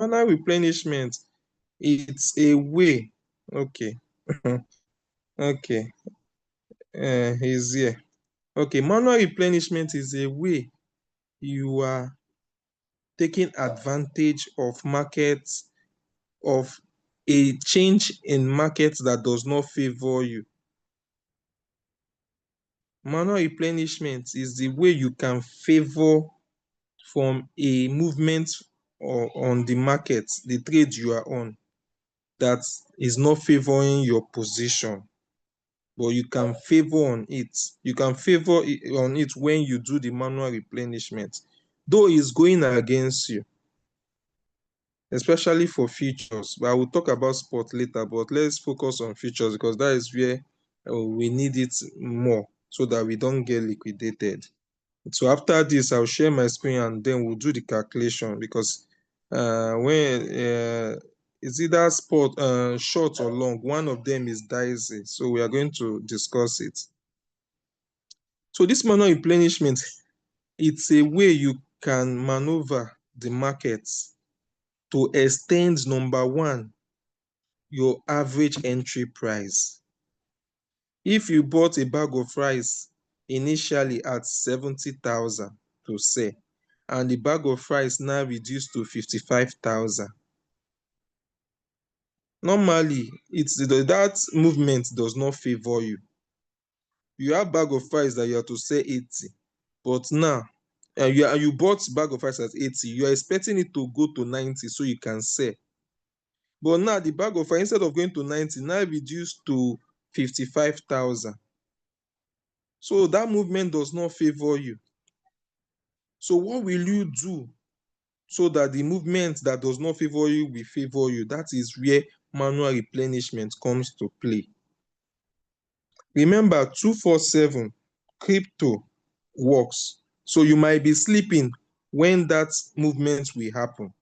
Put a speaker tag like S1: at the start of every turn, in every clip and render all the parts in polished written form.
S1: Manual replenishment, it's a way. Okay. Okay. He's here. Okay, manual replenishment is a way you are taking advantage of markets, of a change in markets that does not favor you. Manual replenishment is the way you can favor from a movement or on the market, the trade you are on, that is not favoring your position, but you can favor on it. You can favor on it when you do the manual replenishment, though it's going against you, especially for futures. But I will talk about spot later, but let's focus on futures because that is where we need it more so that we don't get liquidated. So after this, I'll share my screen and then we'll do the calculation because when it's either spot short or long, one of them is dicey. So we are going to discuss it. So this manual replenishment, it's a way you can maneuver the markets to extend, number one, your average entry price. If you bought a bag of rice initially at 70,000 to sell, and the bag of rice now reduced to 55,000, normally that movement does not favor you. You have bag of rice that you have to sell 80, but now you bought bag of rice at 80, you are expecting it to go to 90 so you can sell. But now the bag of rice, instead of going to 90, now reduced to 55,000. So that movement does not favor you. So what will you do so that the movement that does not favor you will favor you? That is where manual replenishment comes to play. Remember, 247 crypto works. So you might be sleeping when that movement will happen.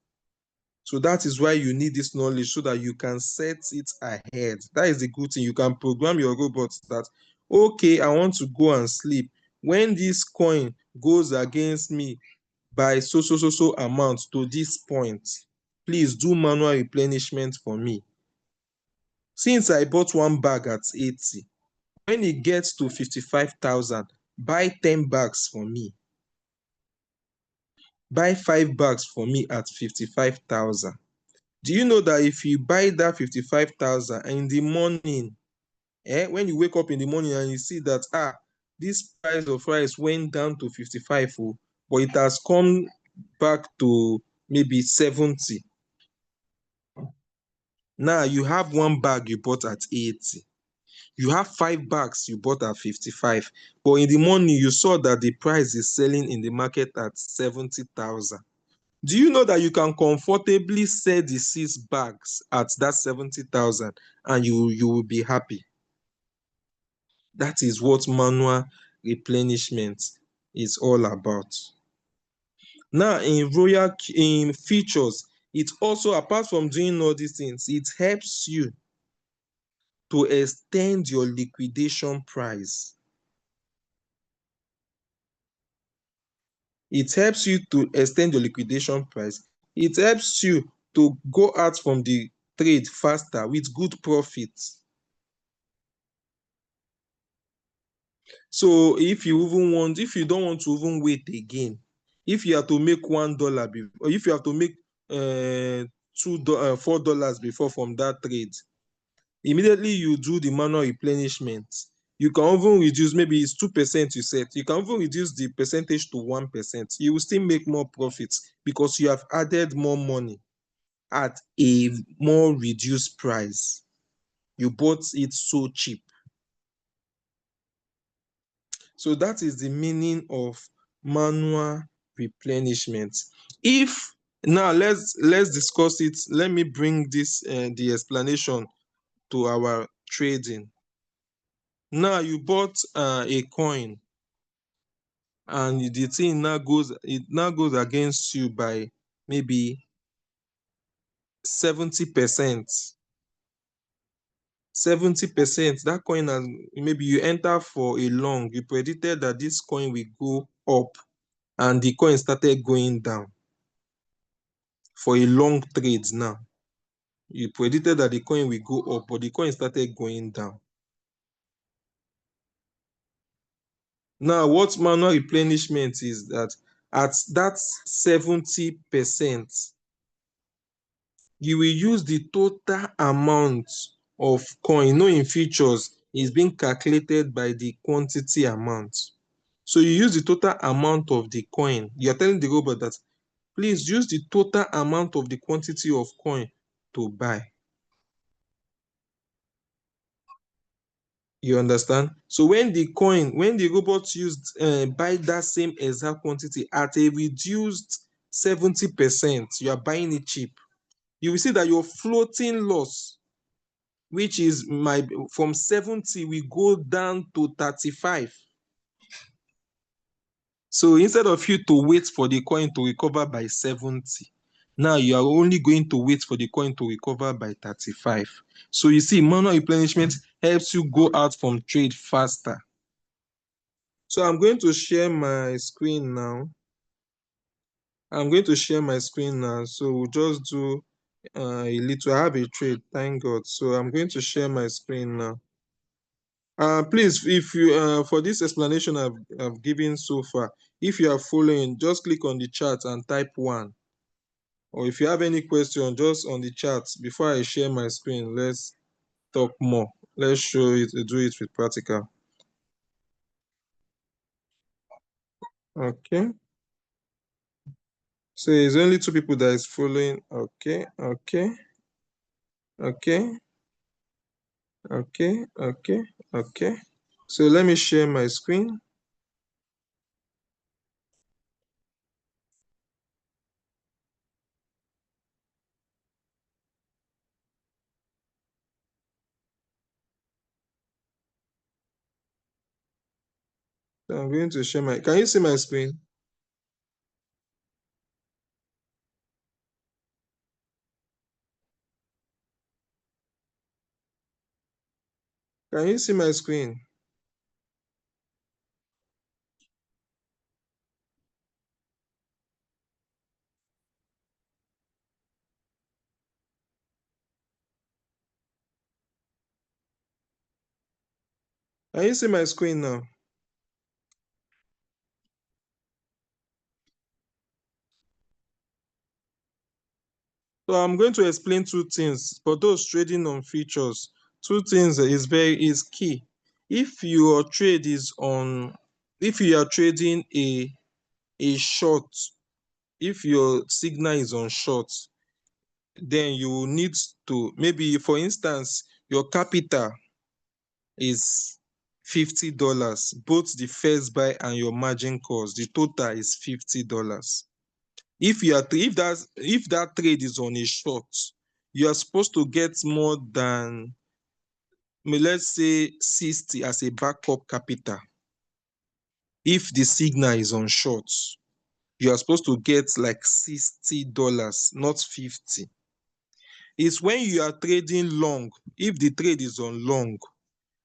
S1: So that is why you need this knowledge so that you can set it ahead. That is the good thing. You can program your robots that, okay, I want to go and sleep. When this coin goes against me by so amount to this point, please do manual replenishment for me. Since I bought one bag at 80, when it gets to 55,000, buy 10 bags for me. Buy 5 bags for me at 55,000. Do you know that if you buy that 55,000 in the morning, when you wake up in the morning and you see that, this price of rice went down to 55, but it has come back to maybe 70. Now you have one bag you bought at 80. You have 5 bags you bought at 55, but in the morning you saw that the price is selling in the market at 70,000. Do you know that you can comfortably sell the 6 bags at that 70,000 and you will be happy? That is what manual replenishment is all about. Now in features, it also, apart from doing all these things, it helps you to extend your liquidation price. It helps you to extend your liquidation price. It helps you to go out from the trade faster with good profits. So if you don't want to even wait again, if you have to make $1 or if you have to make $4 before from that trade, immediately you do the manual replenishment. You can even reduce, maybe it's 2% you set. You can even reduce the percentage to 1%. You will still make more profits because you have added more money at a more reduced price. You bought it so cheap. So that is the meaning of manual replenishment. Now let's discuss it. Let me bring this the explanation to our trading. Now you bought a coin and the thing now goes against you by maybe 70%. 70%, that coin has, maybe you enter for a long, you predicted that this coin will go up and the coin started going down. for a long trade now. You predicted that the coin will go up, but the coin started going down. Now, what manual replenishment is that at that 70%, you will use the total amount of coin. In futures is being calculated by the quantity amount. So you use the total amount of the coin. You're telling the robot that please use the total amount of the quantity of coin to buy. You understand? So when the robot used buy that same exact quantity at a reduced 70%, you are buying it cheap. You will see that your floating loss, which is from 70, we go down to 35. So instead of you to wait for the coin to recover by 70, now you are only going to wait for the coin to recover by 35. So you see, manual replenishment helps you go out from trade faster. So I'm going to share my screen now. So we'll just do a little. I have a trade, thank God. So I'm going to share my screen now. Please, if you for this explanation I've given so far, if you are following, just click on the chat and type 1. Or if you have any question, just on the chat. Before I share my screen, let's talk more. Let's show it, do it with practical. Okay. So it's only 2 people that is following. Okay. So let me share my screen. So I'm going to share my, can you see my screen? Can you see my screen? Can you see my screen now? So I'm going to explain 2 things for those trading on futures. 2 things is key. If your trade is on, if you are trading a short, if your signal is on short, then you will need to, maybe for instance, your capital is $50, both the first buy and your margin cost, the total is $50. If that trade is on a short, you are supposed to get more than, let's say, 60 as a backup capital. If the signal is on short, you are supposed to get like $60, not 50. It's when you are trading long, if the trade is on long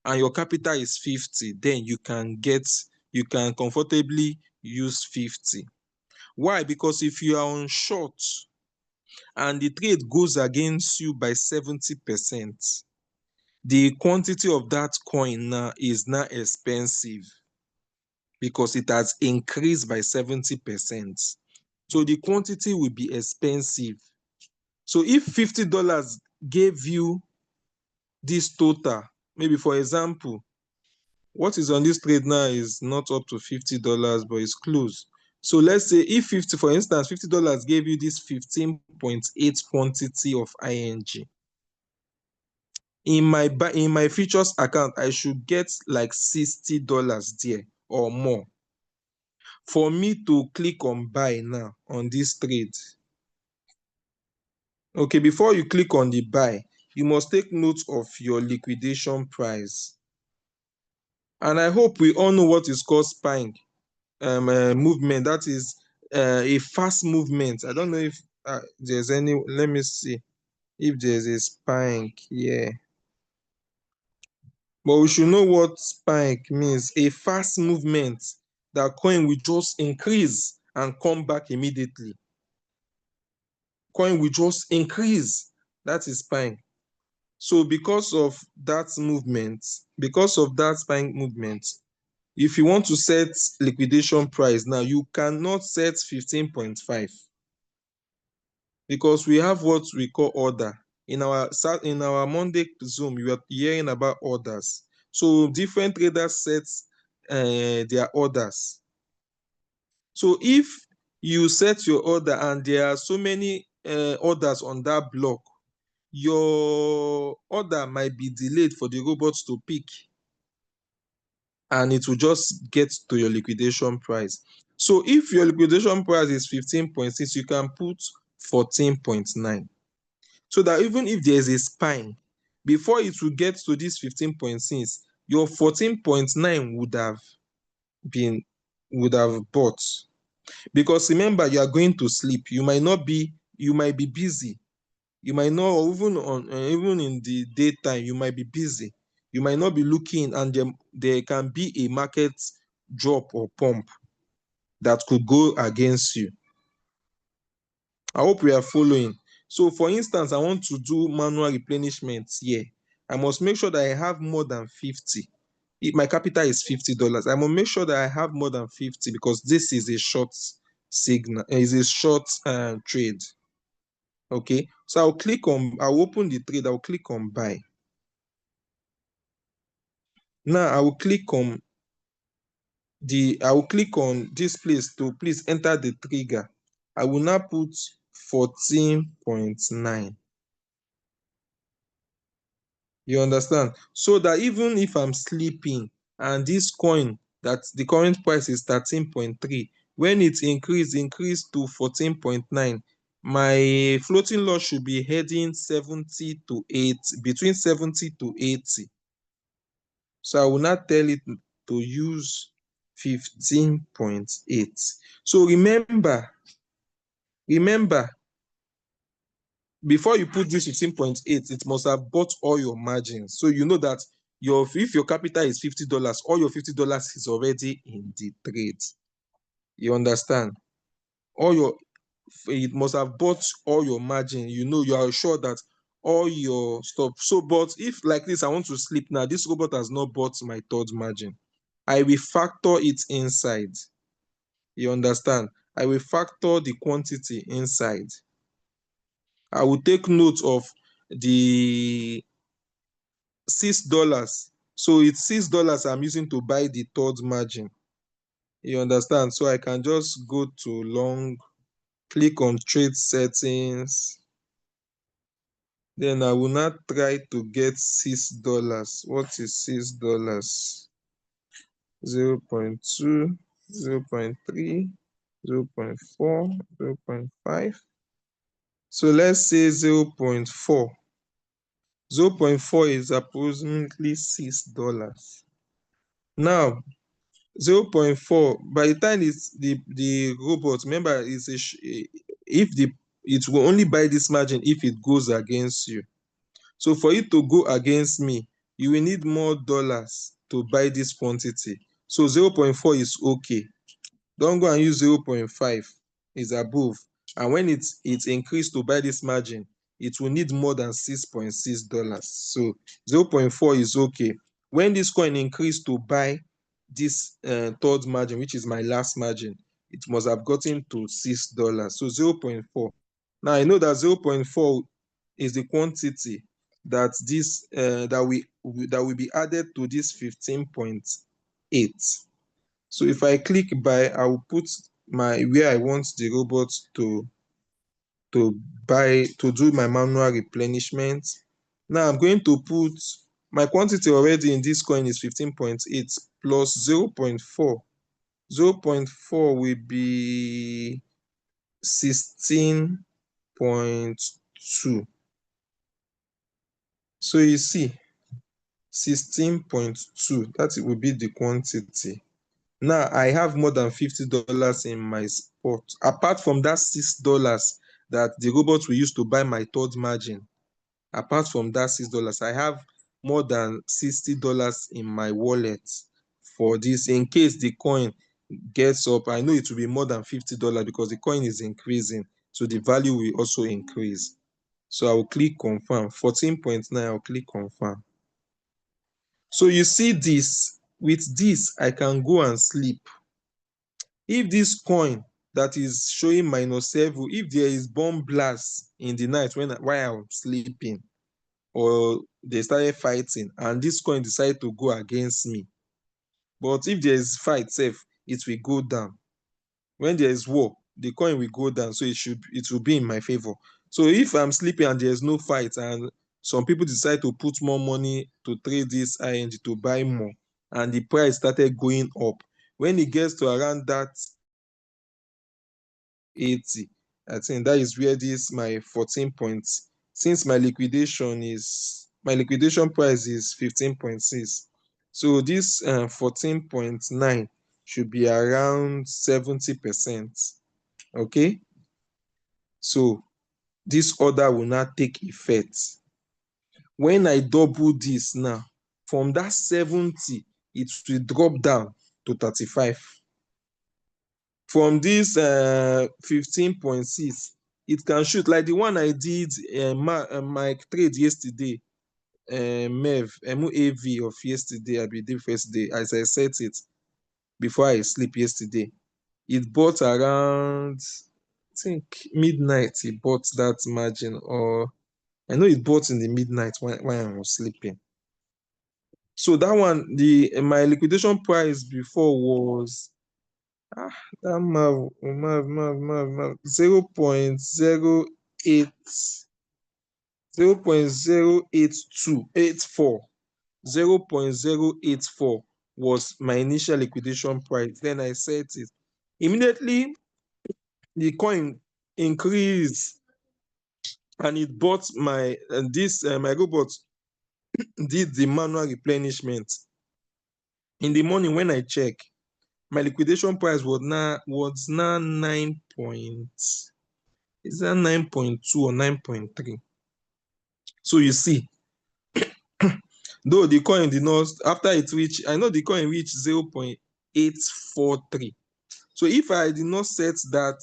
S1: and your capital is 50, then you can comfortably use 50. Why? Because if you are on short and the trade goes against you by 70%, the quantity of that coin now is now expensive because it has increased by 70%. So the quantity will be expensive. So if $50 gave you this total, maybe for example, what is on this trade now is not up to $50, but it's close. So let's say if for instance, $50 gave you this 15.8 quantity of ING. In my futures account, I should get like $60 there or more for me to click on buy now on this trade. Okay, before you click on the buy, you must take note of your liquidation price. And I hope we all know what is called spike movement. That is a fast movement. I don't know if there's any, let me see if there's a spike here. But we should know what spike means. A fast movement that coin will just increase and come back immediately. coin will just increase. That is fine. So because of that movement, if you want to set liquidation price now, you cannot set 15.5 because we have what we call order. In our Monday Zoom, you are hearing about orders. So different traders set their orders. So if you set your order and there are so many orders on that block, your order might be delayed for the robots to pick, and it will just get to your liquidation price. So if your liquidation price is 15.6, you can put 14.9. So that even if there is a spine, before it will get to this 15.6, your 14.9 would have bought. Because remember, you are going to sleep. You might be busy. You might not, or even in the daytime, you might be busy. You might not be looking, and there can be a market drop or pump that could go against you. I hope we are following. So for instance, I want to do manual replenishment here. I must make sure that I have more than 50. If my capital is $50, I must make sure that I have more than 50 because this is a short signal, is a short trade. Okay, so I'll open the trade, I'll click on buy. Now I will click on this place to please enter the trigger. I will now put 14.9. You understand? So that even if I'm sleeping and this coin, that the current price is 13.3, when it increase to 14.9, my floating loss should be heading 70 to 80, between 70 to 80. So I will not tell it to use 15.8. So remember, before you put this 15.8, it must have bought all your margins. So you know that if your capital is $50, all your $50 is already in the trade. You understand? It must have bought all your margin. You are sure that all your stuff. So, but if like this, I want to sleep now, this robot has not bought my third margin, I will factor it inside. You understand? I will factor the quantity inside. I will take note of the $6. So it's $6 I'm using to buy the third margin. You understand? So I can just go to long, click on trade settings. Then I will not try to get $6. What is $6? 0.2, 0.3, 0.4, 0.5. So let's say 0.4. 0.4 is approximately $6. Now, 0.4, by the time it's the robot, remember, it will only buy this margin if it goes against you. So for it to go against me, you will need more dollars to buy this quantity. So 0.4 is okay. Don't go and use 0.5, is above. And when it's increased to buy this margin, it will need more than $6.6. So 0.4 is okay. When this coin increased to buy this third margin, which is my last margin, it must have gotten to $6. So 0.4. Now I know that 0.4 is the quantity that will be added to this 15.8. So if I click buy, I will put where I want the robot to do my manual replenishment. Now I'm going to put my quantity already in this coin is 15.8 plus 0.4. 0.4 will be 16.2. So you see, 16.2, that will be the quantity. Now I have more than $50 in my spot. Apart from that $6 that the robot will use to buy my third margin, apart from that $6, I have more than $60 in my wallet for this. In case the coin gets up, I know it will be more than $50 because the coin is increasing. So the value will also increase. So I will click confirm. 14.9, I'll click confirm. So you see this, with this, I can go and sleep. If this coin that is showing -7, if there is bomb blast in the night while I'm sleeping, or they started fighting and this coin decide to go against me, but if there is fight safe, it will go down. When there is war, the coin will go down, so it will be in my favor. So if I'm sleeping and there's no fight and some people decide to put more money to trade this ING to buy more, and the price started going up, when it gets to around that 80, I think that is where this my 14 points, since my liquidation price is 15.6, so this 14.9 should be around 70%. Okay, so this order will not take effect. When I double this now, from that 70, it will drop down to 35. From this 15.6, it can shoot like the one I did my trade yesterday, MAV of yesterday, I believe first day, as I set it before I sleep yesterday. It bought around, I think midnight, it bought that margin, or I know it bought in the midnight when I was sleeping. So that one, my liquidation price before was that MAV 0.08 0.08284 0.084 was my initial liquidation price. Then I set it. Immediately the coin increased and it bought my my robot did the manual replenishment. In the morning when I check, my liquidation price was now 9 point, is that 9.2 or 9.3? So you see, though the coin did not, after it reached, I know the coin reached 0.843. So if I did not set that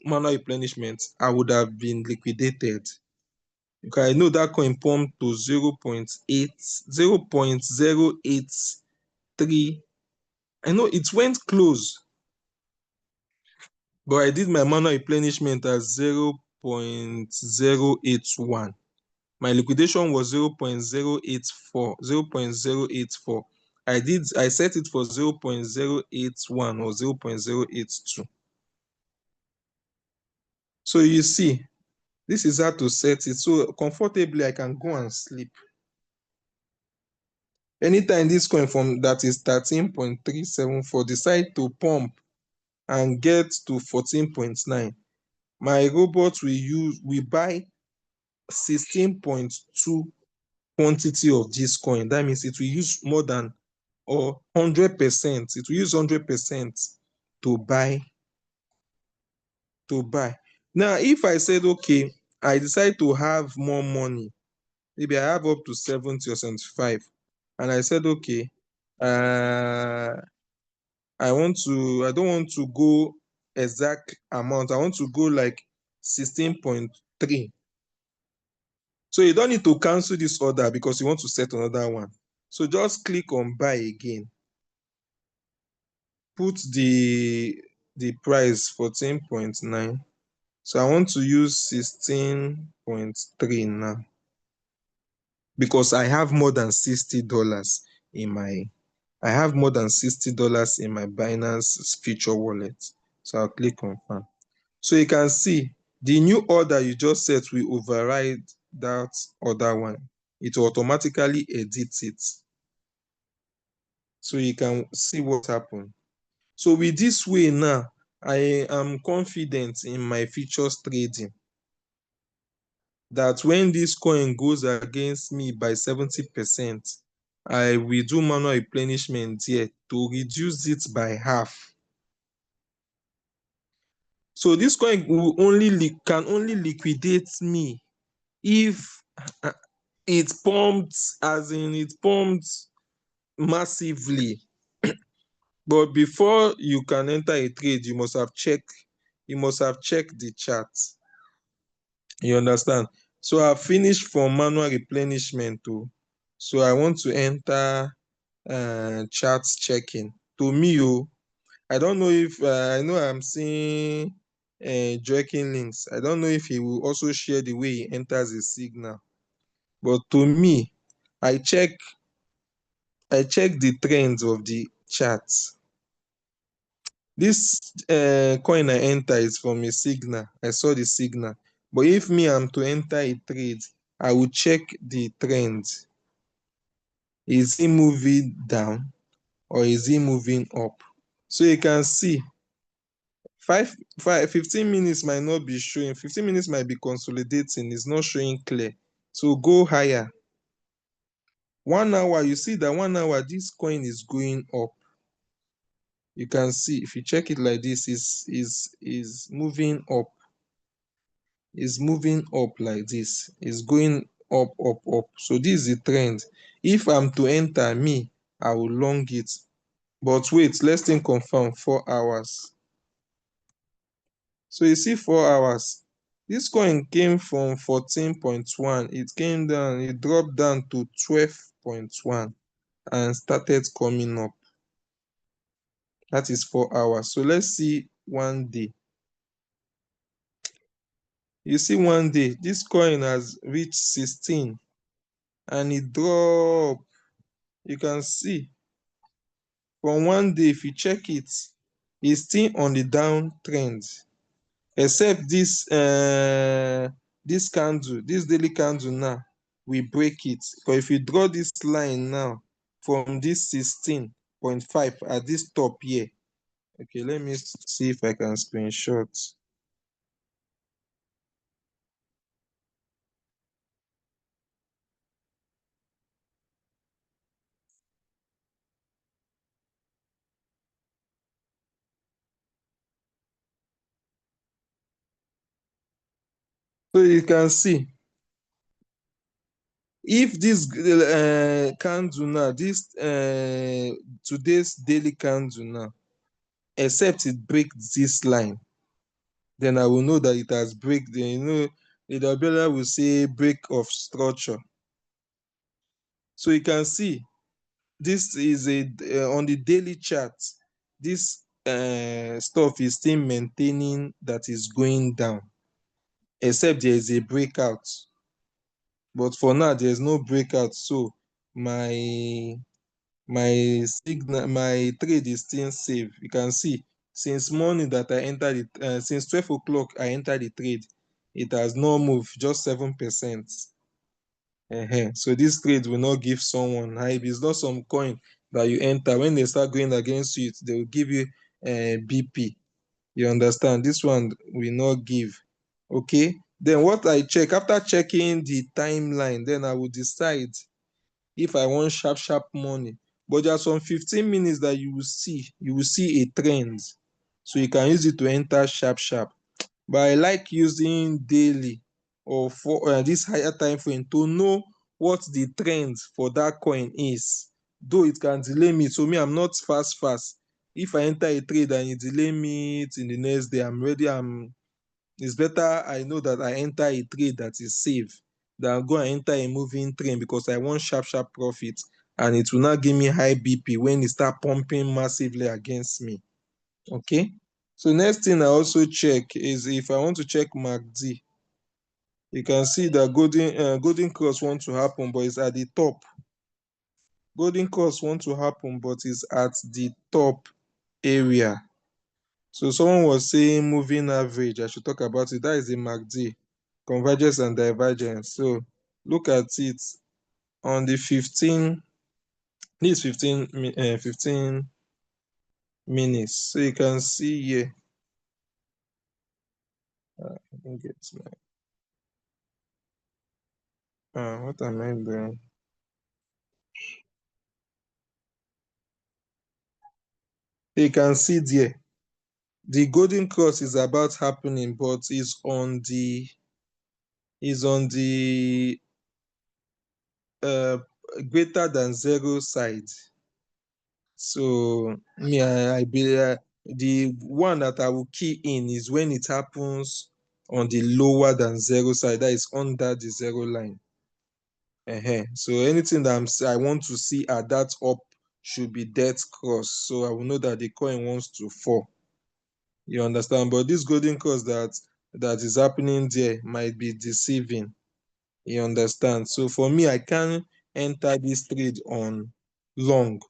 S1: manual replenishment, I would have been liquidated. Because I know that coin pumped to 0.083. I know it went close, but I did my manual replenishment at 0.081. My liquidation was 0.084. 0.084. I set it for 0.081 or 0.082. So you see, this is how to set it. So comfortably, I can go and sleep. Anytime this coin from that is 13.374 decide to pump and get to 14.9, my robot will buy 16.2 quantity of this coin. That means it will use more than, or 100%. It will use 100% to buy. Now, if I said, okay, I decide to have more money, maybe I have up to 70 or 75, and I said, okay, I don't want to go exact amount. I want to go like 16.3. So you don't need to cancel this order because you want to set another one. So just click on buy again. Put the price 14.9. So I want to use 16.3 now because I have more than $60 in my Binance future wallet. So I'll click confirm. So you can see the new order you just set will override that other one. It will automatically edit it. So you can see what happened. So with this way now, I am confident in my futures trading that when this coin goes against me by 70%, I will do manual replenishment here to reduce it by half. So this coin will can only liquidate me if it pumped, as in it pumped massively. But before you can enter a trade, you must have checked the chart. You understand? So I finished from manual replenishment too. So I want to enter chat checking. To me, I don't know if I know I'm seeing joking links. I don't know if he will also share the way he enters his signal. But to me, I check the trends of the charts. This coin I enter is from a signal. I saw the signal. But if me I'm to enter a trade, I will check the trend. Is he moving down or is he moving up? So you can see 15 minutes might not be showing. 15 minutes might be consolidating. It's not showing clear. So go higher. 1 hour, you see that 1 hour, this coin is going up. You can see if you check it like this, is moving up. Is moving up like this. Is going up, up, up. So this is the trend. If I'm to enter me, I will long it. But wait, let's think confirm 4 hours. So you see 4 hours. This coin came from 14.1. It came down, it dropped down to 12.1 and started coming up. That is 4 hours. So let's see one day. You see one day, this coin has reached 16 and it dropped. You can see from one day, if you check it, it's still on the downtrend. Except this candle, this daily candle now, we break it. Because if you draw this line now from this 16.5 at this top here, okay, let me see if I can screenshot. So you can see if this candle now, this today's daily candle now, except it breaks this line, then I will know that it has break. The Abiola will say break of structure. So you can see this is on the daily chart. This stuff is still maintaining that is going down, except there is a breakout. But for now, there is no breakout. So my signal, my trade is still safe. You can see since morning that I entered it, since 12 o'clock I entered the trade, it has not moved, just 7%. So this trade will not give someone hype. It's not some coin that you enter. When they start going against you, they will give you BP. You understand? This one will not give. Okay. Then what I check, after checking the timeline, then I will decide if I want sharp, sharp money. But there are some 15 minutes that you will see a trend. So you can use it to enter sharp, sharp. But I like using daily or for this higher time frame to know what the trend for that coin is. Though it can delay me, so me I'm not fast. If I enter a trade and it delay me in the next day, I'm ready. It's better I know that I enter a trade that is safe than go and enter a moving trend because I want sharp, sharp profit and it will not give me high BP when it start pumping massively against me. Okay. So next thing I also check is if I want to check MACD, you can see that golden cross want to happen, but it's at the top. Golden cross want to happen, but it's at the top area. So someone was saying moving average. I should talk about it. That is the MACD, convergence and divergence. So look at it on the 15. This 15 minutes. So you can see here. I think it's what am I doing? You can see there. The golden cross is about happening, but is on the uh, greater than zero side. So me, I be the one that I will key in is when it happens on the lower than zero side, that is under the zero line. So anything that I want to see at that up should be dead cross, so I will know that the coin wants to fall. You understand? But this golden cross that is happening there might be deceiving. You understand? So for me, I can enter this trade on long.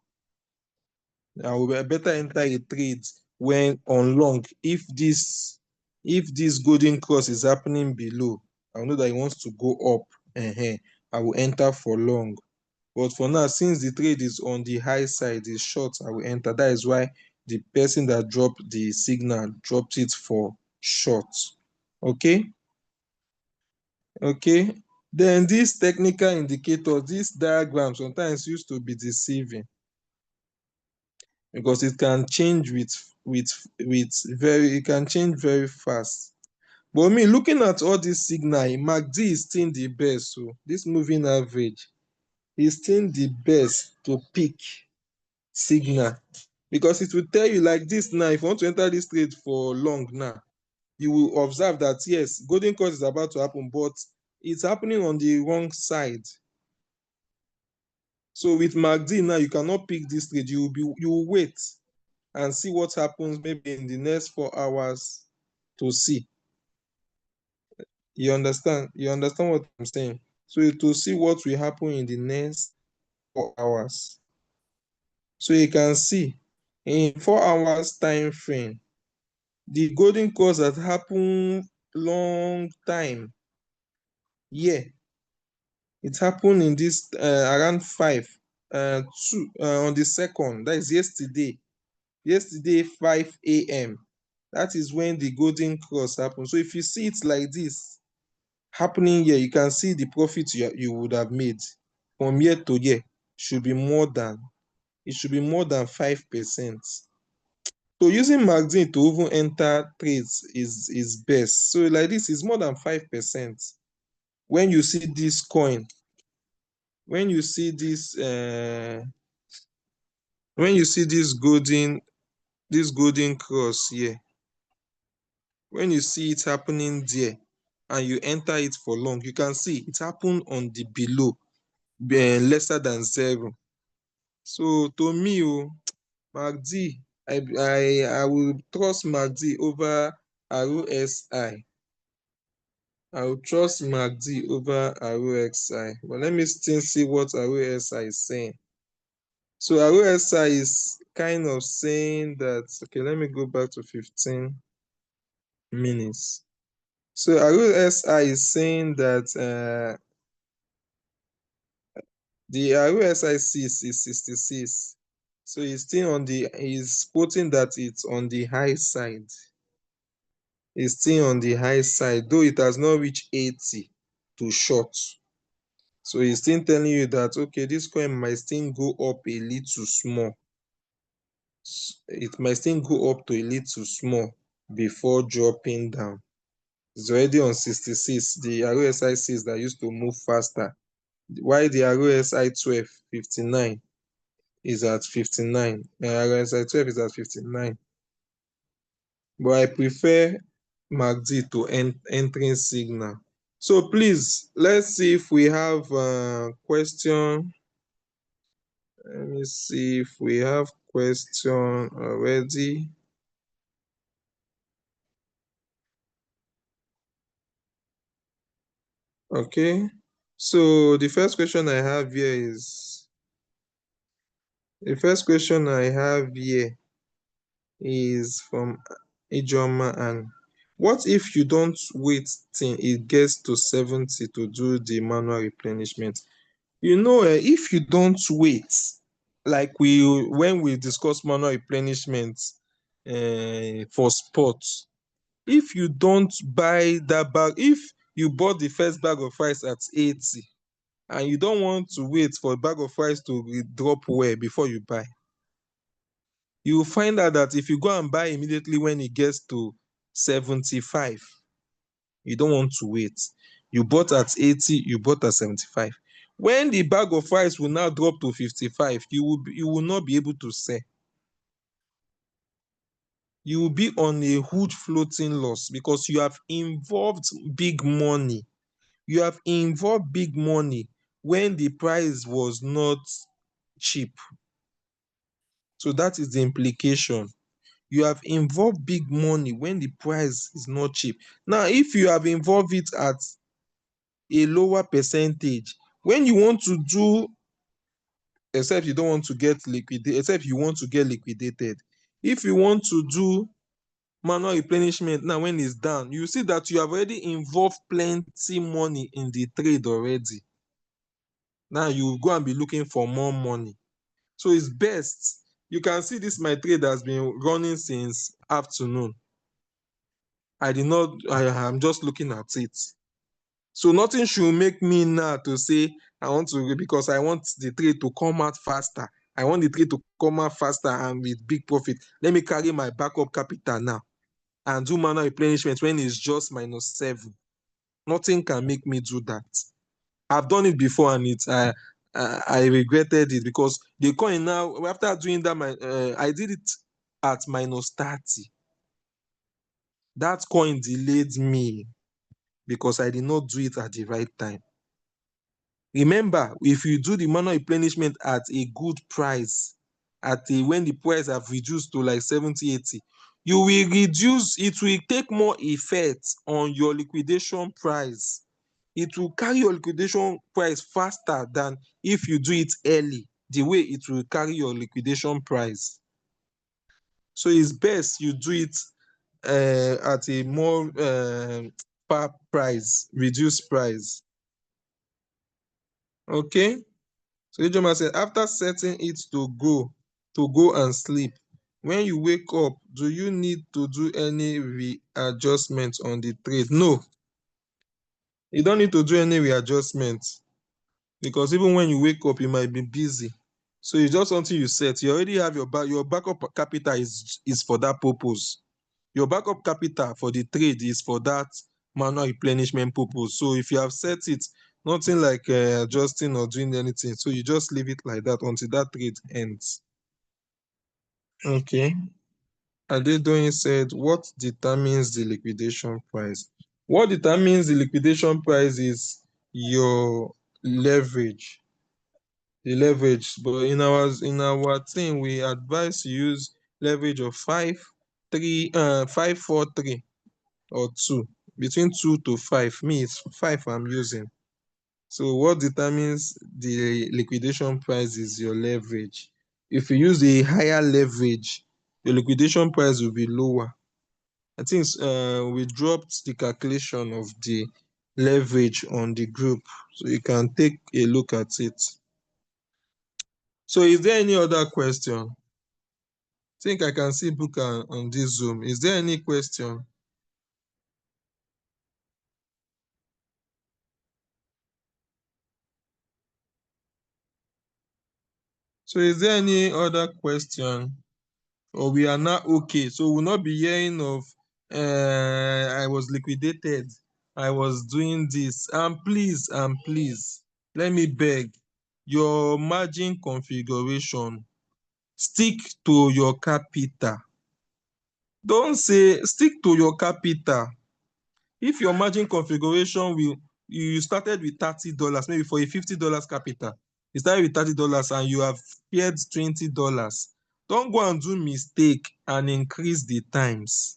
S1: I will better enter a trade when on long. If this golden cross is happening below, I know that it wants to go up. I will enter for long. But for now, since the trade is on the high side, is short, I will enter. That is why the person that dropped the signal dropped it for short. Okay. Then these technical indicators, this diagram sometimes used to be deceiving, because it can change it can change very fast. But me, looking at all this signal, MACD is still the best. So this moving average is still the best to pick signal, because it will tell you like this. Now, if you want to enter this trade for long now, you will observe that yes, golden cross is about to happen, but it's happening on the wrong side. So with MACD now, you cannot pick this trade. You will wait and see what happens maybe in the next 4 hours to see. You understand what I'm saying? So to see what will happen in the next 4 hours. So you can see in 4 hours time frame, the golden cross that happened long time. Yeah, it happened in this around 5 2 on the 2nd. That is yesterday 5 a.m. That is when the golden cross happened. So if you see it like this happening here, you can see the profit you would have made from year to year should be more than 5%. So using MACD to even enter trades is best. So like this is more than 5%. When you see this coin, when you see this golden cross here, when you see it happening there and you enter it for long, you can see it happened on the below lesser than zero. So to me, MACD, I will trust MACD over ROSI. I will trust MACD over ROXI. But let me still see what ROSI is saying. So ROSI is kind of saying that, okay, let me go back to 15 minutes. So ROSI is saying that the ROSI is 66. So he's quoting that it's on the high side. It's still on the high side, though it has not reached 80 to short. So he's still telling you that, okay, this coin might still go up a little small. It might still go up to a little small before dropping down. It's already on 66. The RSI 6 that used to move faster. While the RSI 12, 59 is at 59. RSI 12 is at 59. But I prefer MACD to entering signal. So please, let's see if we have a question. Let me see if we have question already. Okay. So the first question I have here is from Ijoma. And what if you don't wait till it gets to 70 to do the manual replenishment? If you don't wait, like when we discuss manual replenishment for sports, if you don't buy that bag, if you bought the first bag of rice at 80 and you don't want to wait for a bag of rice to drop well before you buy, you will find out that if you go and buy immediately when it gets to 75, you don't want to wait. You bought at 80, you bought at 75. When the bag of rice will now drop to 55, you will not be able to sell. you will be on a huge floating loss because you have involved big money. You have involved big money when the price was not cheap. So that is the implication. You have involved big money when the price is not cheap. Now, if you have involved it at a lower percentage, when you want to do, except you don't want to get liquidated, except you want to get liquidated. If you want to do manual replenishment now when it's down, you see that you have already involved plenty money in the trade already. Now you go and be looking for more money. So it's best. You can see this, my trade has been running since afternoon. I'm just looking at it. So nothing should make me now to say I want to, because I want the trade to come out faster. I want the trade to come out faster and with big profit. Let me carry my backup capital now and do manual replenishment when it's just -7. Nothing can make me do that. I've done it before and I regretted it because the coin now, after doing that, I did it at -30. That coin delayed me because I did not do it at the right time. Remember, if you do the manual replenishment at a good price, when the price have reduced to like 70, 80, you will reduce, it will take more effect on your liquidation price. It will carry your liquidation price faster than if you do it early, the way it will carry your liquidation price. So it's best you do it at a more far price, reduced price. Okay? So Ijoma said, after setting it to go and sleep, when you wake up, do you need to do any readjustment on the trade? No, you don't need to do any readjustment because even when you wake up, you might be busy. So it's just something you set. You already have your backup capital is for that purpose. Your backup capital for the trade is for that manual replenishment purpose. So if you have set it, nothing like adjusting or doing anything. So you just leave it like that until that trade ends. Okay. Adedoyin said, what determines the liquidation price? What determines the liquidation price is your leverage. The leverage. But in our thing, we advise you use leverage of 543 or 2. Between 2 to 5. Me, it's 5 I'm using. So what determines the liquidation price is your leverage. If you use a higher leverage, the liquidation price will be lower. I think we dropped the calculation of the leverage on the group, so you can take a look at it. So is there any other question? I think I can see Buka on this Zoom. Is there any question? So is there any other question? Or we are now okay? So we'll not be hearing of I was liquidated, I was doing this. And please, let me beg, your margin configuration, stick to your capital. Don't say stick to your capital. If your margin configuration you started with $30, maybe for a $50 capital, you started with $30 and you have paid $20. Don't go and do mistake and increase the times.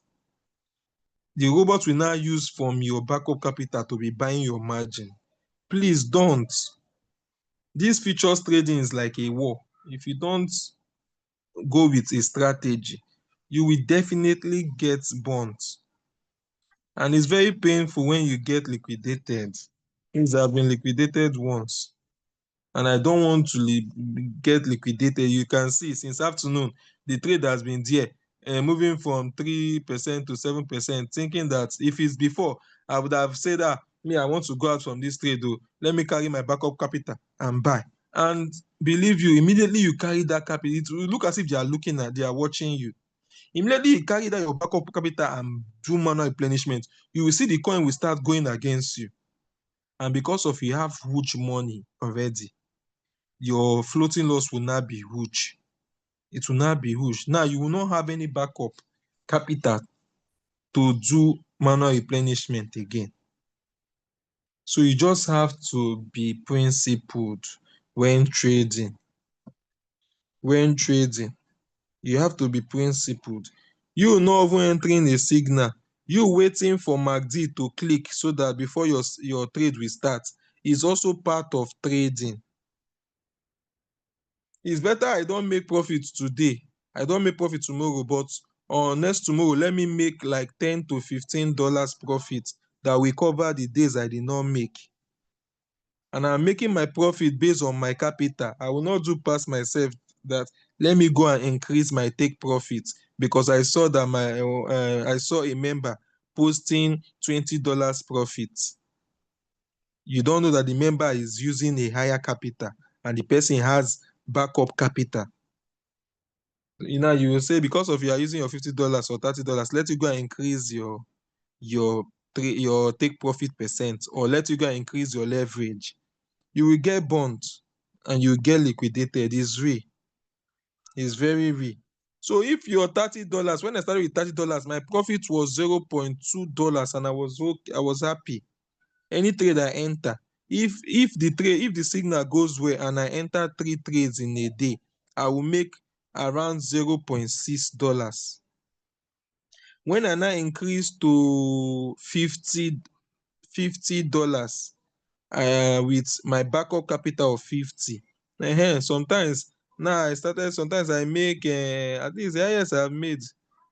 S1: The robot will now use from your backup capital to be buying your margin. Please don't. This futures trading is like a war. If you don't go with a strategy, you will definitely get burnt. And it's very painful when you get liquidated. Things have been liquidated once. And I don't want to get liquidated. You can see since afternoon, the trade has been there, moving from 3% to 7%, thinking that if it's before, I would have said, me, I want to go out from this trade, though. Let me carry my backup capital and buy. And believe you, immediately you carry that capital, it will look as if they are watching you. Immediately you carry that your backup capital and do manual replenishment, you will see the coin will start going against you. And because of you have huge money already, your floating loss will not be huge. It will not be huge. Now you will not have any backup. capital to do manual replenishment again. So you just have to be principled when trading. When trading, you have to be principled. You not even entering a signal, you waiting for MACD to click so that before your trade will start is also part of trading. It's better I don't make profit today, I don't make profit tomorrow, but on next tomorrow, let me make like $10 to $15 profit that will cover the days I did not make. And I'm making my profit based on my capital. I will not do past myself that let me go and increase my take profit because I saw that I saw a member posting $20 profit. You don't know that the member is using a higher capital and the person has backup capital. You will say because of you are using your $50 or $30, let you go and increase your take profit percent, or let you go and increase your leverage. You will get burnt and you get liquidated. It's real. It's very real. So if your $30, when I started with $30, my profit was $0.2 and I was happy. Any trade I enter, if the signal goes well and I enter 3 trades in a day, I will make around $0.6. When I now increase to $50 with my backup capital of 50, sometimes I make at least the highest I've made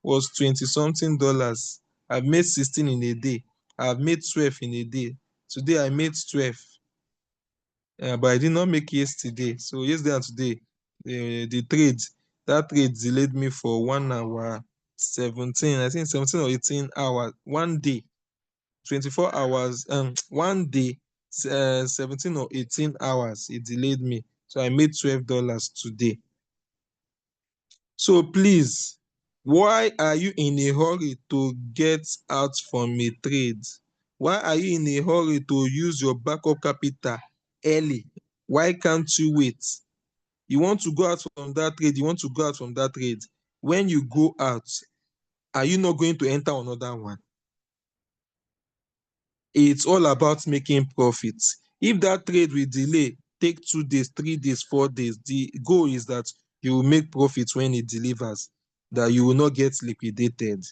S1: was 20 something dollars. I've made 16 in a day, I've made 12 in a day. Today I made 12, but I did not make yesterday. So yesterday and today, that trade delayed me for 1 hour 17, I think 17 or 18 hours, one day, 24 hours, one day, 17 or 18 hours, it delayed me. So I made $12 today. So please, why are you in a hurry to get out from a trade? Why are you in a hurry to use your backup capital early? Why can't you wait? You want to go out from that trade, you want to go out from that trade. When you go out, are you not going to enter another one? It's all about making profits. If that trade will delay, take 2 days, 3 days, 4 days, the goal is that you will make profits when it delivers, that you will not get liquidated.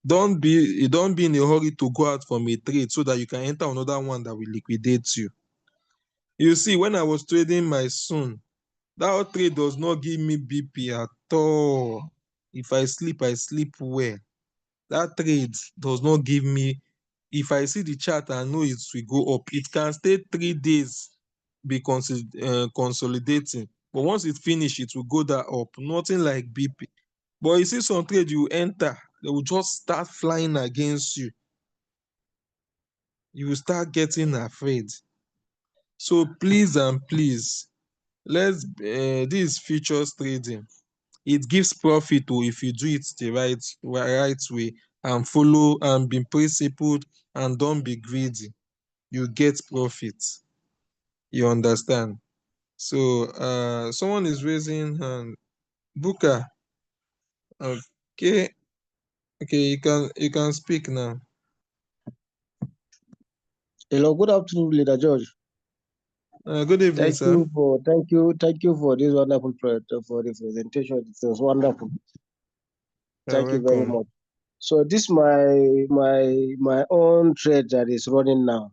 S1: Don't be in a hurry to go out from a trade so that you can enter another one that will liquidate you. You see, when I was trading my son, that trade does not give me BP at all. If I sleep, I sleep well. That trade does not give me, if I see the chart and know it will go up, it can stay 3 days, be consolidating. But once it finish, it will go that up. Nothing like BP. But you see some trade you enter, they will just start flying against you. You will start getting afraid. So please and please, this futures trading, it gives profit if you do it the right way and follow and be principled and don't be greedy. You get profit. You understand? So someone is raising hand. Booker. Okay. Okay, you can speak now.
S2: Hello, good afternoon, Leader George.
S1: Good evening, sir.
S2: Thank you for this wonderful for the presentation. It was wonderful.
S1: You're
S2: Thank you very
S1: welcome.
S2: much. So this my own trade that is running now.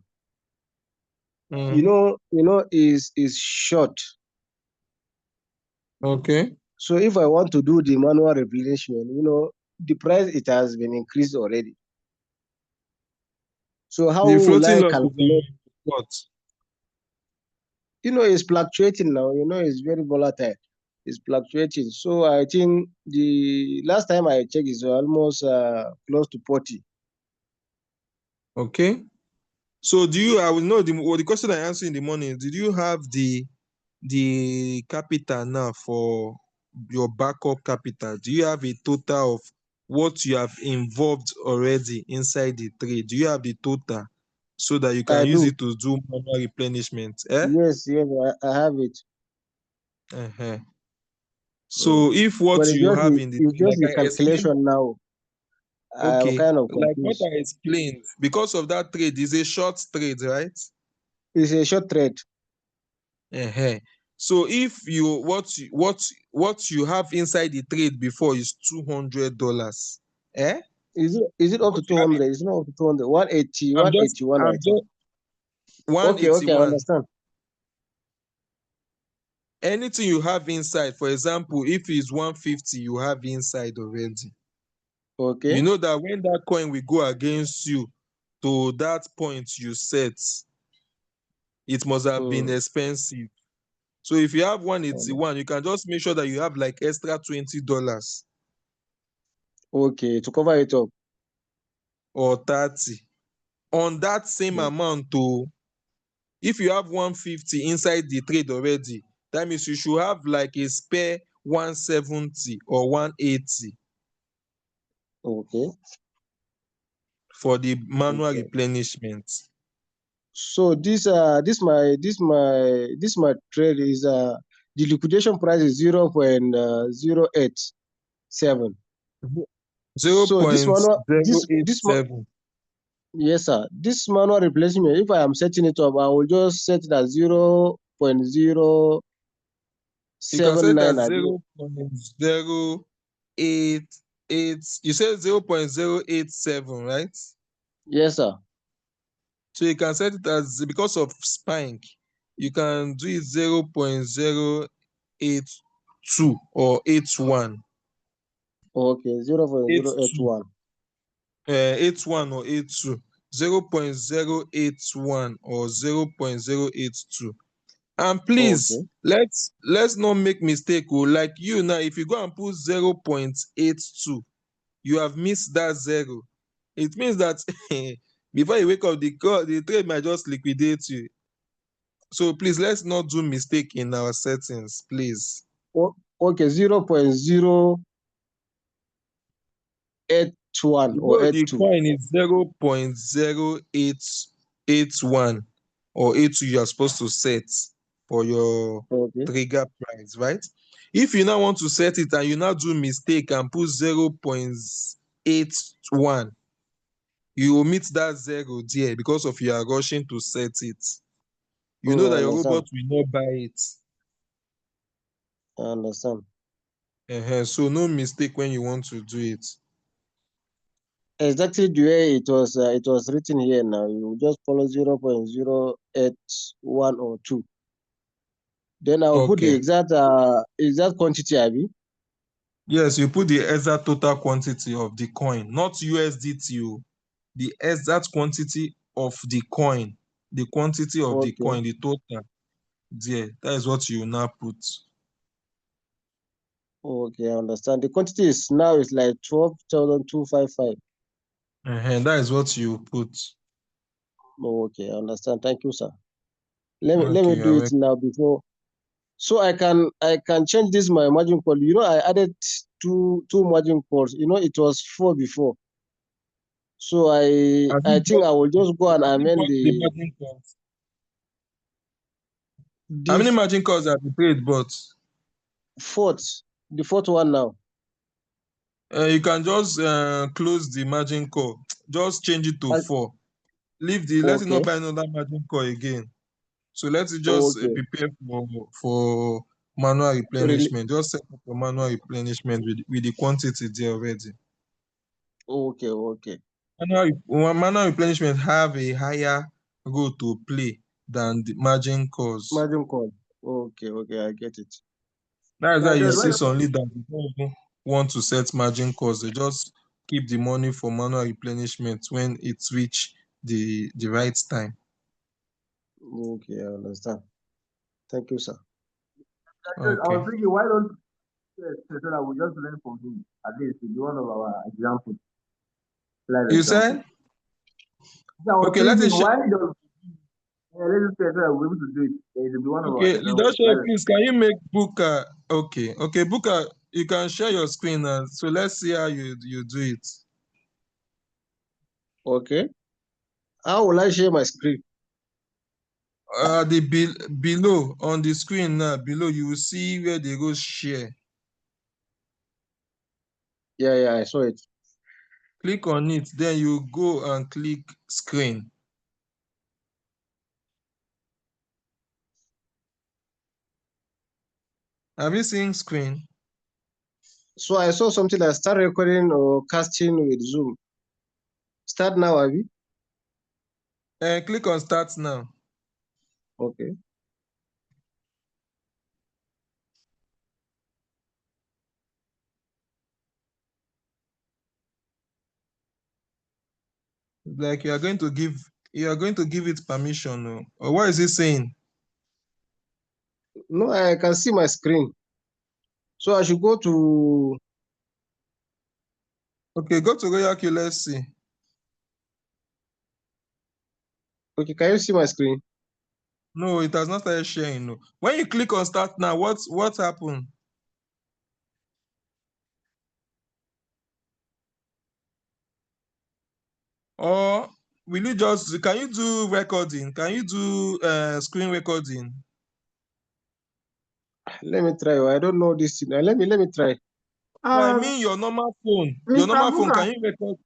S2: Is short.
S1: Okay.
S2: So if I want to do the manual replenishment, the price it has been increased already. So how
S1: The
S2: will
S1: floating
S2: I
S1: loss is
S2: calculate?
S1: what?
S2: It's fluctuating now. It's very volatile. It's fluctuating. So I think the last time I checked is almost close to 40.
S1: Okay. So I will know the question I answered in the morning, did you have the capital now for your backup capital? Do you have a total of what you have involved already inside the trade? Do you have the total so that you can
S2: I
S1: use
S2: do.
S1: it to do manual replenishment?
S2: Yes, I have it.
S1: Uh-huh. So if what
S2: But
S1: you have in the
S2: it's just
S1: like
S2: the
S1: I explained,
S2: calculation now. I'm
S1: Okay,
S2: kind of
S1: like what
S2: confused.
S1: I explained, because of that trade is a short trade, right?
S2: It's a short trade.
S1: uh So if you what you have inside the trade before is $200, eh?
S2: Is it up to
S1: What you have
S2: 200? It's not up to 200. 180,
S1: I'm
S2: 181, I think.
S1: just
S2: Okay, okay, I
S1: 181.
S2: understand.
S1: Anything you have inside, for example, if it's 150, you have inside already.
S2: Okay.
S1: You know that when that coin will go against you to that point you set, it must have been
S2: Hmm.
S1: expensive. So if you have
S2: um,
S1: 181, you can just make sure that you have like extra $20
S2: Okay, to cover it up.
S1: or 30 on that same
S2: Hmm.
S1: amount. To If you have 150 inside the trade already, that means you should have like a spare 170 or 180
S2: Okay.
S1: for the manual
S2: Okay.
S1: replenishment.
S2: So this my trade is the liquidation price is 0.087. So this manual this
S1: 0.087.
S2: yes sir, this manual replacement, if I am setting it up, I will just set it at 0.079.
S1: You can set that
S2: I mean,
S1: 0.088. You said 0.087, right?
S2: yes sir.
S1: So you can set it as, because of spike, you can do it 0.082 or 81.
S2: Okay,
S1: 82.
S2: 0.081.
S1: 81 or 82. 0.081 or 0.082. And please,
S2: Okay.
S1: let's not make mistake. Oh, like you now, if you go and put 0.82, you have missed that zero. It means that before you wake up, the trade might just liquidate you. So please, let's not do mistake in our settings, please.
S2: Okay, 0.081
S1: You
S2: or
S1: know the
S2: 82.
S1: coin is 0.0881 or 82 you are supposed to set for your
S2: Okay.
S1: trigger price, right? If you now want to set it and you now do mistake and put 0.81, you omit that zero there because of you are rushing to set it. You know
S2: I
S1: that your robot
S2: understand.
S1: will not buy it.
S2: I understand.
S1: So no mistake when you want to do it.
S2: Exactly the way it was written here now. You just follow 0.081 or 2. Then I will put the
S1: Okay.
S2: exact quantity, Abi.
S1: Yes, you put the exact total quantity of the coin, not USDT. The exact quantity of the coin, the quantity of the
S2: Okay.
S1: coin, the total there. That is what you now put.
S2: Okay, I understand. The quantity is like 12,255.
S1: That is what you put.
S2: Okay, I understand. Thank you, sir. Let me
S1: Okay,
S2: do it now before. So I can change this my margin call. I added two margin calls. It was four before. So I
S1: have
S2: I
S1: you
S2: think
S1: bought,
S2: I will just go and
S1: have you
S2: amend
S1: bought the
S2: the
S1: margin calls? How
S2: the
S1: many margin calls have you paid bought?
S2: fourth the fourth one now.
S1: You can just close the margin call. Just change it to
S2: Uh,
S1: 4. Let it not
S2: Okay,
S1: buy another margin call again. So let's just
S2: okay,
S1: prepare for manual
S2: really,
S1: replenishment. Just set up for manual replenishment with the quantity there already.
S2: okay, okay.
S1: Manual replenishment have a higher role to play than the margin calls.
S2: Margin call. Okay, okay, I get it.
S1: That is why you
S2: Then why
S1: see
S2: don't
S1: some leaders who don't even want to set margin calls. They just keep the money for manual replenishment when it's reach the right time.
S2: Okay, I understand. Thank you, sir. I
S1: Okay.
S2: was thinking, why don't so that we just learn from him? At least to be one of our examples, live
S1: You
S2: example.
S1: said?
S2: So I was
S1: Okay, let's
S2: thinking,
S1: say
S2: why don't let's say so that we're able to do it? It will be one of our
S1: okay,
S2: examples,
S1: leadership,
S2: live.
S1: please, can you make Booker? Okay, Booker, you can share your screen now. So let's see how you do it.
S2: Okay. How will I share my screen?
S1: Below on the screen now, below you will see where they go share.
S2: Yeah, yeah, I saw it.
S1: Click on it, then you go and click screen. Have you seen screen?
S2: So I saw something like start recording or casting with Zoom. Start now, Abi.
S1: Click on start now.
S2: Okay.
S1: Like you are going to give it permission. Or what is it saying?
S2: No, I can see my screen. So I should go to.
S1: Okay, go to RoyalQ, let's see.
S2: Okay, can you see my screen?
S1: No, it has not started sharing. No. When you click on start now, what happened? Or will you just can you do recording? Can you do screen recording?
S2: Let me try. I don't know this thing. Let me try.
S1: No, I
S3: Uh,
S1: mean your normal phone. Your
S3: Mr.
S1: normal phone,
S3: Buka,
S1: can you record?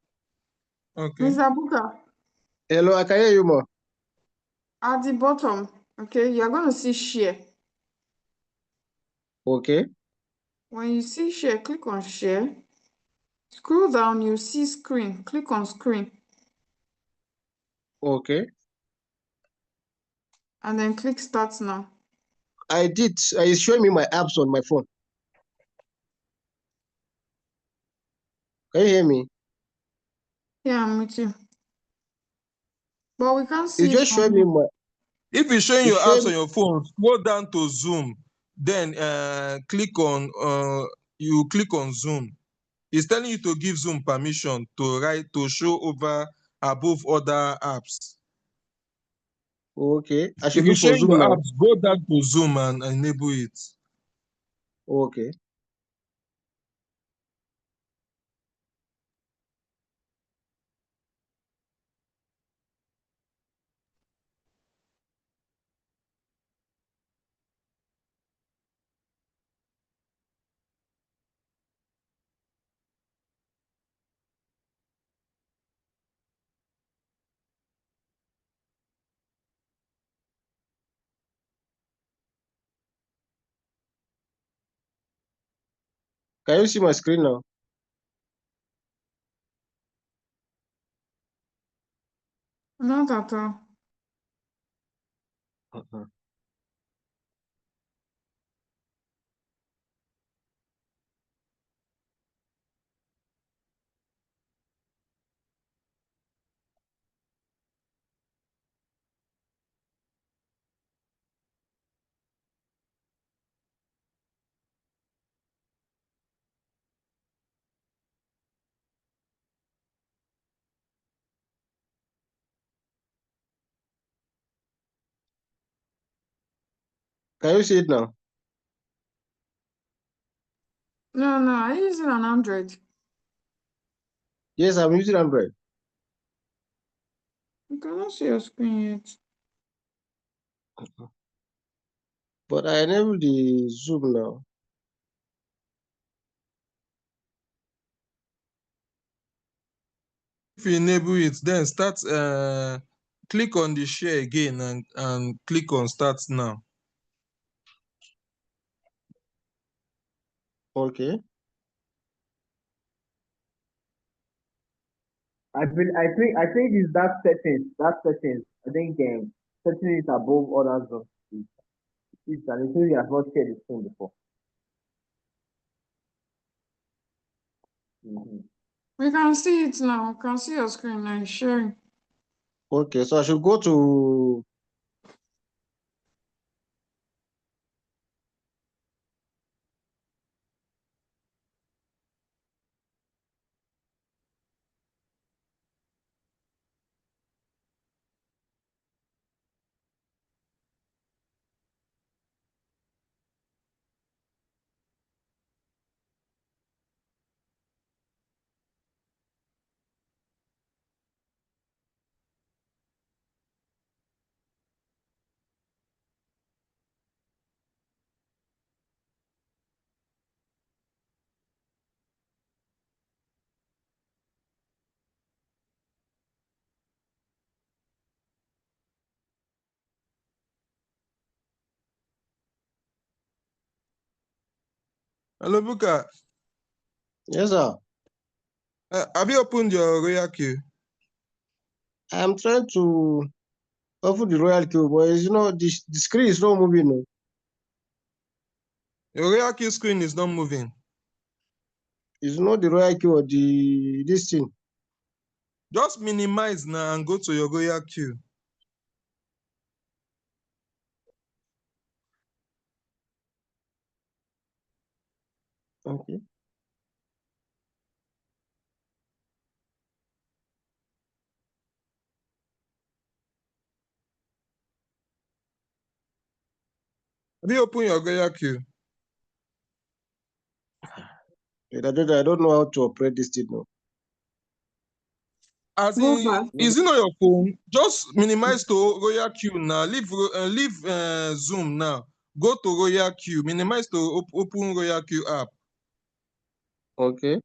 S1: Okay.
S3: Mr. Buka,
S2: Hello, I can hear you more.
S3: at the bottom, okay, you're going to see share.
S2: Okay.
S3: When you see share, click on share. Scroll down, you see screen. Click on screen
S2: Okay.
S3: and then click start now.
S2: I did. It's showing me my apps on my phone. Can you hear me?
S3: Yeah, I'm with you. But we can't
S2: It's
S3: see it
S2: just
S3: from
S2: showing me
S3: here.
S2: my.
S1: If it's showing
S2: It's
S1: your apps
S2: showing.
S1: on your phone, scroll down to Zoom. Then click on you click on Zoom. It's telling you to give Zoom permission to show over above other apps.
S2: Okay. I should
S1: If
S2: look
S1: it's
S2: for
S1: showing
S2: Zoom
S1: your
S2: now.
S1: apps, go down to Zoom and enable it.
S2: Okay. Can you see my screen now?
S3: Not at all.
S2: Uh-huh. Can you see it now?
S3: No, no, I'm using an Android.
S2: Yes, I'm using Android.
S3: You cannot see your screen yet.
S2: But I enabled the Zoom now.
S1: If you enable it, then start click on the share again and click on start now.
S2: Okay.
S4: I think it's that settings. That settings. I think setting it above others. It's an issue you have not shared the screen before. Mhm.
S3: We can see it now. We can see your screen now. It's sharing.
S2: Okay. So I should go to.
S1: Hello, Buka.
S2: Yes, sir.
S1: Have you opened your RoyalQ?
S2: I'm trying to open the RoyalQ, but the screen is not moving. No.
S1: Your RoyalQ screen is not moving.
S2: It's not the RoyalQ or this thing.
S1: Just minimize now and go to your RoyalQ.
S2: Okay.
S1: Have you opened your RoyalQ?
S2: I don't know how to operate this thing now.
S1: As
S3: Go
S1: in,
S3: back.
S1: is it not your phone? Just minimize to RoyalQ now. Leave Zoom now. Go to RoyalQ. Minimize to open RoyalQ app.
S2: Okay.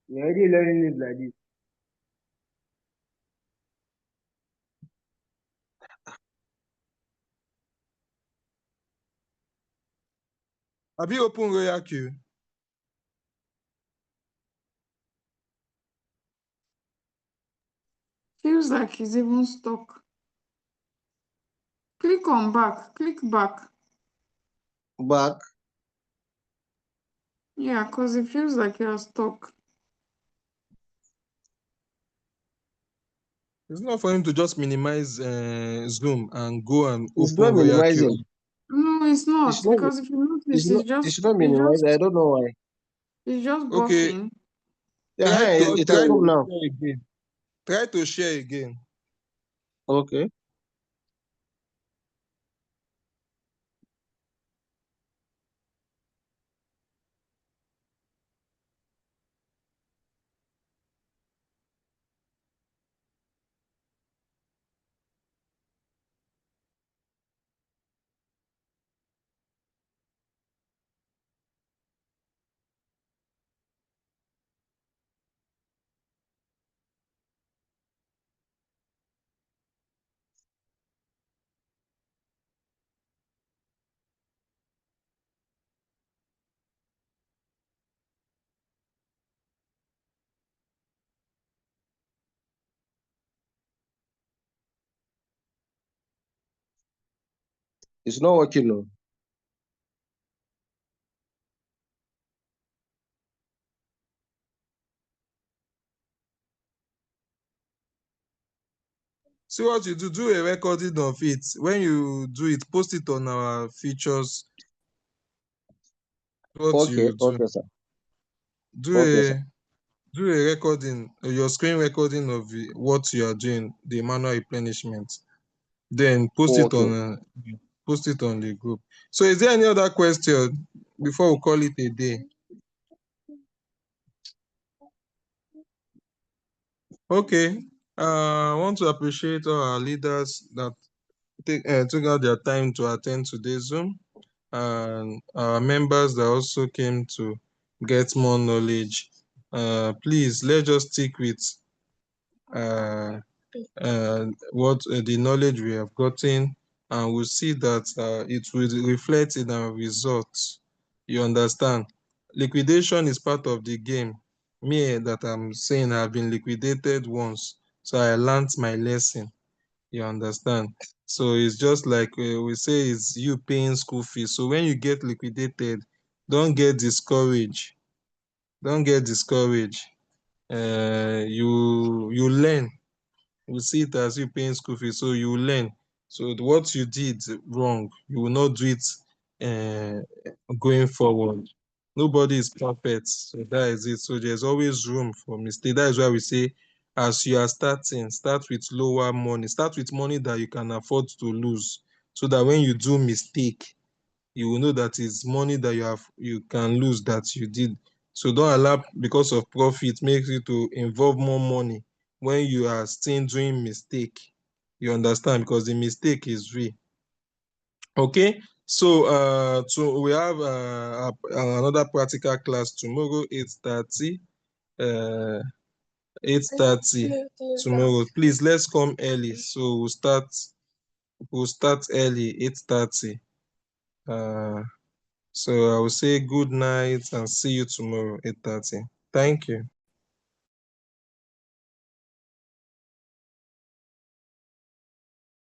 S4: You're already learning it like this.
S1: Have you opened RoyalQ?
S3: Feels like he's even stuck. Click on back. Click back.
S2: Back.
S3: Yeah, because it feels like you're stuck.
S1: It's not for him to just minimize Zoom and go and
S2: It's
S1: open
S2: not
S1: RoyalQ.
S2: minimizing.
S3: No, it's
S2: It's
S3: not,
S2: not.
S3: because if you notice,
S2: It's not. It's not minimizing. I don't know why.
S3: it's just
S1: Okay,
S3: buffing.
S2: Yeah, it has
S1: try
S2: come
S1: to
S2: now.
S1: share again. Try to share again.
S2: Okay. It's not working now.
S1: See what you do. Do a recording of it. When you do it, post it on our features. What
S2: Okay.
S1: you do.
S2: Okay, sir.
S1: Do
S2: Okay, sir.
S1: a do a recording, your screen recording of what you are doing, the manual replenishment. Then
S2: Okay.
S1: post it on the group. So is there any other question before we call it a day? Okay. I want to appreciate all our leaders that took out their time to attend today's Zoom, and our members that also came to get more knowledge. Please, let's just stick with uh, what the knowledge we have gotten, and we'll see that it will reflect in our results. You understand? Liquidation is part of the game. Me that I'm saying I've been liquidated once, so I learned my lesson. You understand? So it's just like we say, it's you paying school fees. So when you get liquidated, don't get discouraged. Don't get discouraged. You learn. You see it as you paying school fees, so you learn. So what you did wrong, you will not do it going forward. Nobody is perfect, so that is it. So there's always room for mistake. That is why we say, as you are starting, start with lower money. Start with money that you can afford to lose, so that when you do mistake, you will know that it's money that you can lose that you did. So don't allow, because of profit, makes you to involve more money when you are still doing mistake. You understand? Because the mistake is real. Okay. So we have another practical class tomorrow, 8:30. 8:30 tomorrow. Please, let's come early. So we'll start early, 8:30. So I will say good night and see you tomorrow, 8:30. Thank you.